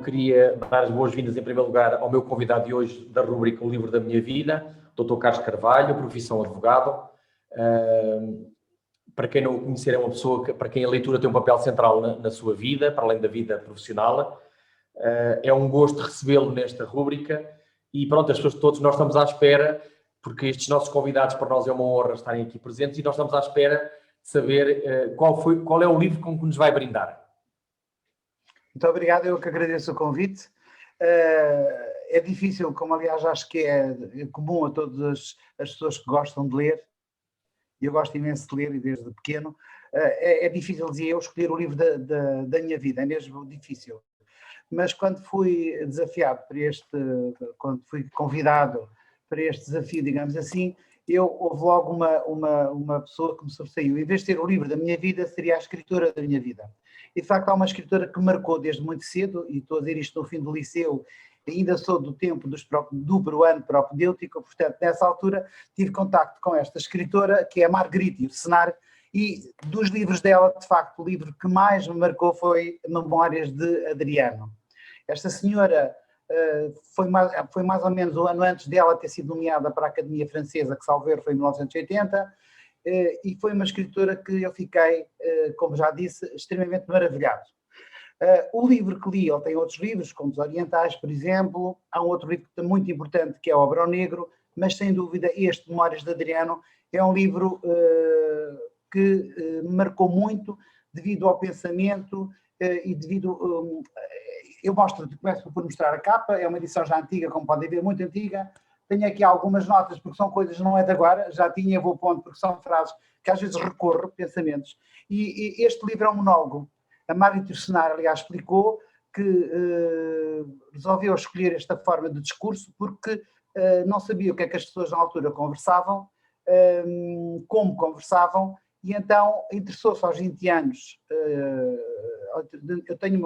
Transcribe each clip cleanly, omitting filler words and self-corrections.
queria dar as boas-vindas, em primeiro lugar, ao meu convidado de hoje da rubrica O Livro da Minha Vida, Dr. Carlos Carvalho, profissão advogado. Para quem não o conhecer, é uma pessoa para quem a leitura tem um papel central na sua vida, para além da vida profissional. É um gosto recebê-lo nesta rubrica e pronto, as pessoas todos, nós estamos à espera, porque estes nossos convidados, para nós é uma honra estarem aqui presentes e nós estamos à espera de saber qual é o livro com que nos vai brindar. Muito obrigado, eu que agradeço o convite. É difícil, como aliás acho que é comum a todas as pessoas que gostam de ler, e eu gosto imenso de ler e desde pequeno, é difícil, dizia eu, escolher o livro da minha vida, é mesmo difícil. Mas quando fui desafiado quando fui convidado para este desafio, digamos assim, houve logo uma pessoa que me sobressaiu. Em vez de ter o livro da minha vida, seria a escritora da minha vida. E de facto há uma escritora que me marcou desde muito cedo, e estou a dizer isto no fim do liceu, ainda sou do tempo do Bruano propedêutico, portanto nessa altura tive contacto com esta escritora, que é a Marguerite Yourcenar, e dos livros dela, de facto, o livro que mais me marcou foi Memórias de Adriano. Esta senhora foi mais ou menos um ano antes dela ter sido nomeada para a Academia Francesa, que salvo erro foi em 1980, e foi uma escritora que eu fiquei, como já disse, extremamente maravilhado. O livro que li, ele tem outros livros, como Os Orientais, por exemplo, há um outro livro muito importante que é Obra ao Negro, mas sem dúvida este, Memórias de Adriano, é um livro que me marcou muito devido ao pensamento e devido... eu começo por mostrar a capa, é uma edição já antiga, como podem ver, muito antiga. Tenho aqui algumas notas, porque são coisas não é de agora, já tinha, vou pondo, porque são frases que às vezes recorro, pensamentos. E este livro é um monólogo. A Marguerite Yourcenar, aliás, explicou que resolveu escolher esta forma de discurso porque não sabia o que é que as pessoas na altura conversavam, como conversavam, e então interessou-se aos 20 anos.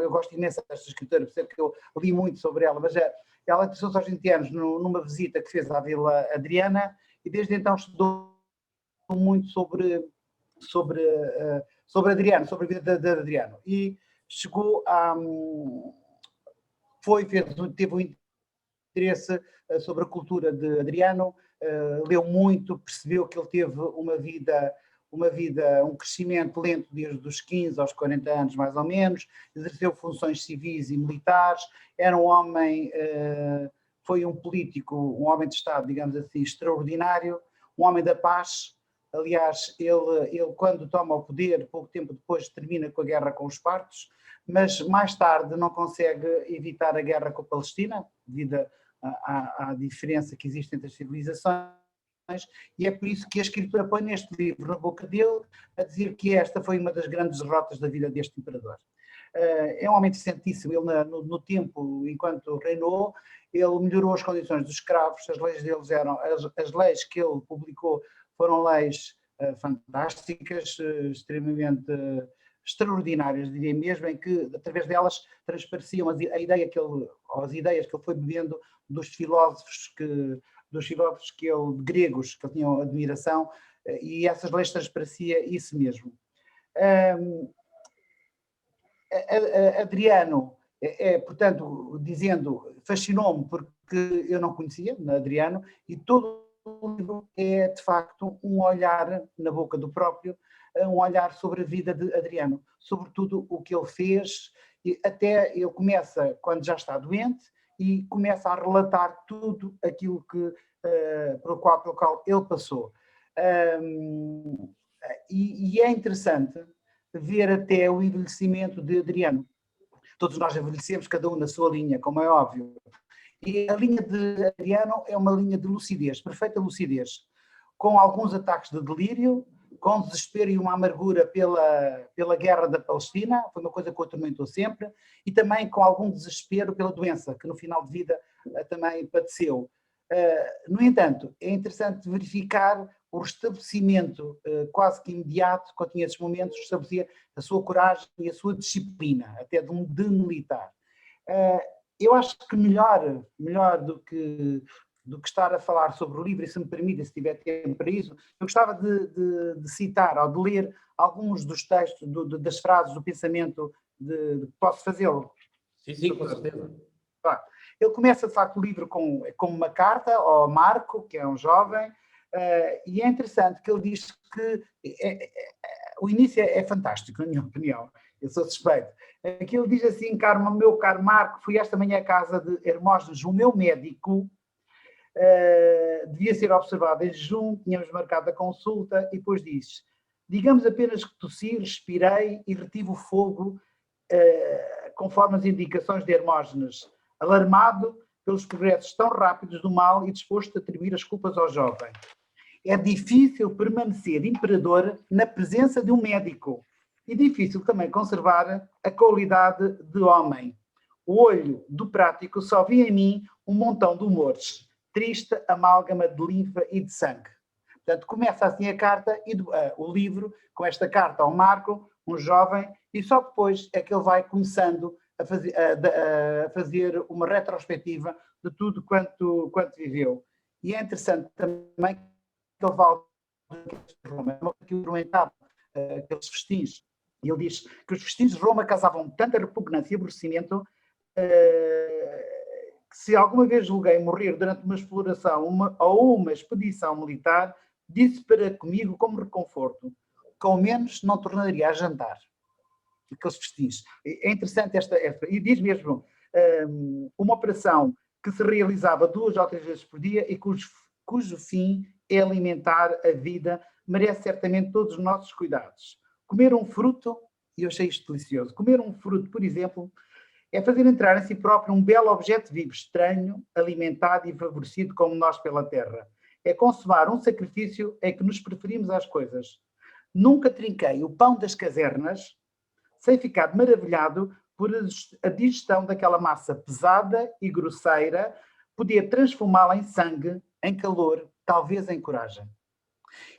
Eu gosto imenso desta escritora, por isso é que eu li muito sobre ela, mas ela interessou-se aos 20 anos numa visita que fez à Vila Adriana e desde então estudou muito sobre Adriano, sobre a vida de Adriano. E chegou a... teve um interesse sobre a cultura de Adriano, leu muito, percebeu que ele teve um crescimento lento desde os 15 aos 40 anos, mais ou menos, exerceu funções civis e militares, era um homem, foi um político, um homem de Estado, digamos assim, extraordinário, um homem da paz. Aliás, ele quando toma o poder, pouco tempo depois termina com a guerra com os partos, mas mais tarde não consegue evitar a guerra com a Palestina, devido à diferença que existe entre as civilizações, e é por isso que a escritora põe neste livro na boca dele a dizer que esta foi uma das grandes derrotas da vida deste imperador. É um homem interessantíssimo, ele no tempo, enquanto reinou, ele melhorou as condições dos escravos, as leis deles as leis que ele publicou foram leis fantásticas, extremamente extraordinárias, diria mesmo, em que através delas transpareciam as ideias que ele foi bebendo dos filósofos gregos, que ele tinha admiração, e essas leis transparecia isso mesmo. Adriano, portanto, fascinou-me porque eu não conhecia Adriano, e todo o livro é, de facto, um olhar na boca do próprio, um olhar sobre a vida de Adriano, sobretudo o que ele fez, e até ele começa, quando já está doente, e começa a relatar tudo aquilo pelo qual ele passou. E é interessante ver até o envelhecimento de Adriano. Todos nós envelhecemos, cada um na sua linha, como é óbvio. E a linha de Adriano é uma linha de lucidez, perfeita lucidez, com alguns ataques de delírio, com desespero e uma amargura pela guerra da Palestina, foi uma coisa que o atormentou sempre, e também com algum desespero pela doença, que no final de vida também padeceu. No entanto, é interessante verificar o restabelecimento quase que imediato, quando tinha esses momentos, estabelecia a sua coragem e a sua disciplina, até de militar. Eu acho que melhor do que estar a falar sobre o livro, e se me permite, se tiver tempo para isso, eu gostava de citar ou de ler alguns dos textos, das frases do pensamento, posso fazê-lo? Sim, com certeza. Ele começa, de facto, o livro com uma carta ao Marco, que é um jovem, e é interessante que ele diz que o início é fantástico, na minha opinião, eu sou suspeito. Aqui ele diz assim: meu caro Marco, fui esta manhã à casa de Hermógenes, o meu médico, devia ser observado em jejum, tínhamos marcado a consulta, e depois diz: digamos apenas que tossi, respirei e retive o fogo, conforme as indicações de Hermógenes, alarmado pelos progressos tão rápidos do mal e disposto a atribuir as culpas ao jovem. É difícil permanecer imperador na presença de um médico e difícil também conservar a qualidade de homem. O olho do prático só via em mim um montão de humores, triste amálgama de linfa e de sangue. Portanto, começa assim a carta, o livro, com esta carta ao Marco, um jovem, e só depois é que ele vai começando a fazer uma retrospectiva de tudo quanto viveu. E é interessante também que ele fala de Roma, que ele comentava aqueles festins, e ele diz que os festins de Roma causavam tanta repugnância e aborrecimento que se alguma vez julguei morrer durante uma exploração ou uma expedição militar, disse para comigo como reconforto, que ao menos não tornaria a jantar. Aqueles festins. É interessante esta e diz mesmo, uma operação que se realizava 2 ou 3 vezes por dia e cujo fim é alimentar a vida, merece certamente todos os nossos cuidados. Comer um fruto, e eu achei isto delicioso, comer um fruto, por exemplo, é fazer entrar em si próprio um belo objeto vivo, estranho, alimentado e favorecido como nós pela terra. É consumar um sacrifício em que nos preferimos às coisas. Nunca trinquei o pão das casernas sem ficar maravilhado por a digestão daquela massa pesada e grosseira, podia transformá-la em sangue, em calor, talvez em coragem.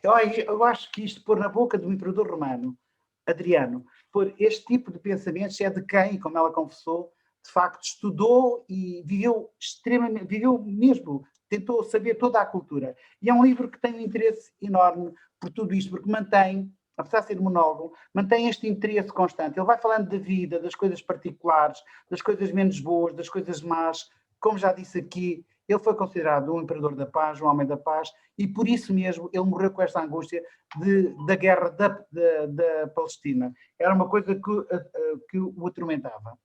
Eu acho que isto, pôr na boca do imperador romano, Adriano, pôr este tipo de pensamentos é de quem, como ela confessou, de facto estudou e viveu extremamente, viveu mesmo, tentou saber toda a cultura. E é um livro que tem um interesse enorme por tudo isto, porque mantém, apesar de ser monólogo, mantém este interesse constante. Ele vai falando da vida, das coisas particulares, das coisas menos boas, das coisas más. Como já disse aqui, ele foi considerado um imperador da paz, um homem da paz, e por isso mesmo ele morreu com esta angústia da guerra da Palestina. Era uma coisa que o atormentava.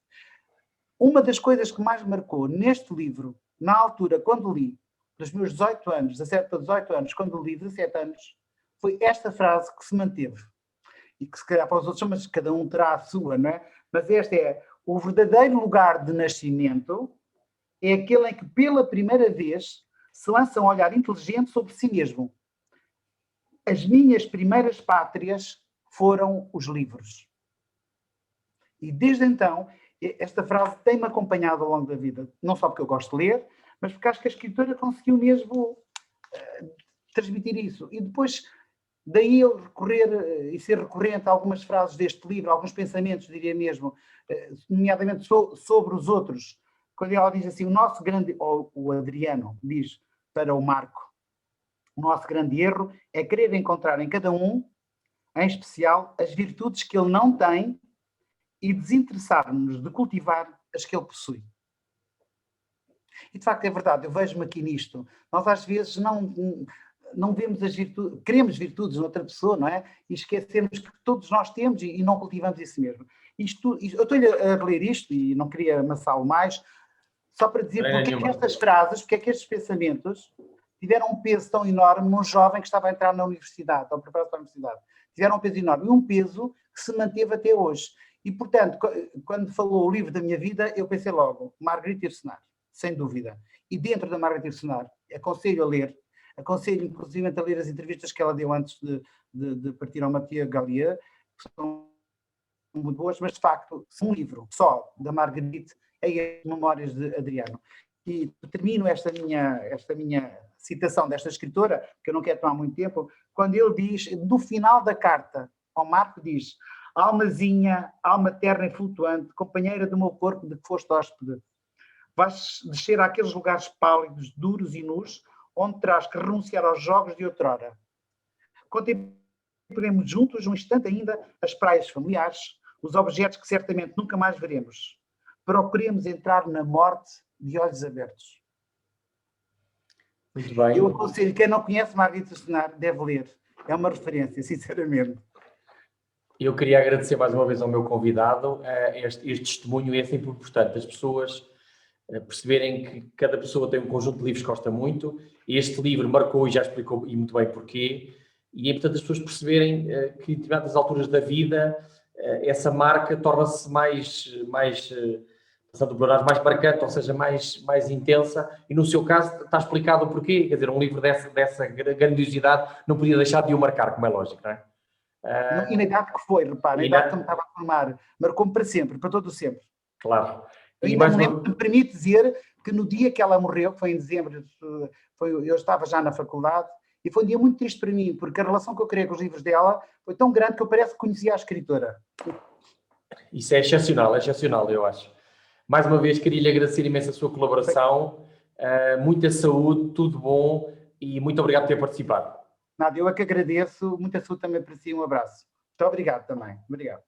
Uma das coisas que mais marcou neste livro, na altura, quando li, dos meus 18 anos, 17 para 18 anos, quando li 17 anos, foi esta frase que se manteve. E que se calhar para os outros, mas cada um terá a sua, não é? Mas esta é: o verdadeiro lugar de nascimento é aquele em que pela primeira vez se lança um olhar inteligente sobre si mesmo. As minhas primeiras pátrias foram os livros. E desde então, esta frase tem-me acompanhado ao longo da vida. Não só porque eu gosto de ler, mas porque acho que a escritora conseguiu mesmo transmitir isso. E depois, daí eu recorrer e ser recorrente a algumas frases deste livro, alguns pensamentos, diria mesmo, nomeadamente sobre os outros. Quando ela diz assim, o Adriano diz para o Marco, o nosso grande erro é querer encontrar em cada um, em especial, as virtudes que ele não tem e desinteressar-nos de cultivar as que ele possui. E de facto é verdade, eu vejo-me aqui nisto. Nós às vezes não vemos as virtudes, queremos virtudes noutra pessoa, não é? E esquecemos que todos nós temos e não cultivamos isso mesmo. Eu estou-lhe a ler isto e não queria amassá-lo mais, só para dizer porque é que estas frases, porque é que estes pensamentos tiveram um peso tão enorme num jovem que estava a entrar na universidade, ou preparado para a universidade. Tiveram um peso enorme, e um peso que se manteve até hoje. E, portanto, quando falou o livro da minha vida, eu pensei logo, Marguerite Yourcenar, sem dúvida. E dentro da Marguerite Yourcenar, aconselho a ler, aconselho inclusive a ler as entrevistas que ela deu antes de partir ao Mathieu Gallier, que são muito boas, mas de facto, um livro só da Marguerite é as Memórias de Adriano. E termino esta minha citação desta escritora, que eu não quero tomar muito tempo, quando ele diz, no final da carta ao Marco, diz: almazinha, alma terna e flutuante, companheira do meu corpo de que foste hóspede, vais descer àqueles lugares pálidos, duros e nus, onde terás que renunciar aos jogos de outrora. Contemplemos juntos, um instante ainda, as praias familiares, os objetos que certamente nunca mais veremos. procuremos entrar na morte de olhos abertos. Muito bem. Eu aconselho, quem não conhece Margarida Stenar deve ler. É uma referência, sinceramente. Eu queria agradecer mais uma vez ao meu convidado. Este testemunho é sempre importante. As pessoas perceberem que cada pessoa tem um conjunto de livros que gosta muito. Este livro marcou e já explicou e muito bem porquê. E é importante as pessoas perceberem que em determinadas alturas da vida essa marca torna-se passando por horas, mais marcante, ou seja, mais intensa. E no seu caso está explicado o porquê. Quer dizer, um livro dessa grandiosidade não podia deixar de o marcar, como é lógico, não é? E na idade que foi, repara, na idade que me estava a formar, marcou-me para sempre, para todo o sempre. Claro. E ainda me permite dizer que no dia que ela morreu, que foi em dezembro, eu estava já na faculdade, e foi um dia muito triste para mim, porque a relação que eu criei com os livros dela foi tão grande que eu parece que conhecia a escritora. Isso é excepcional, eu acho. Mais uma vez, queria lhe agradecer imenso a sua colaboração, muita saúde, tudo bom, e muito obrigado por ter participado. Nada, eu é que agradeço, muita saúde também para si, um abraço. Muito obrigado também. Obrigado.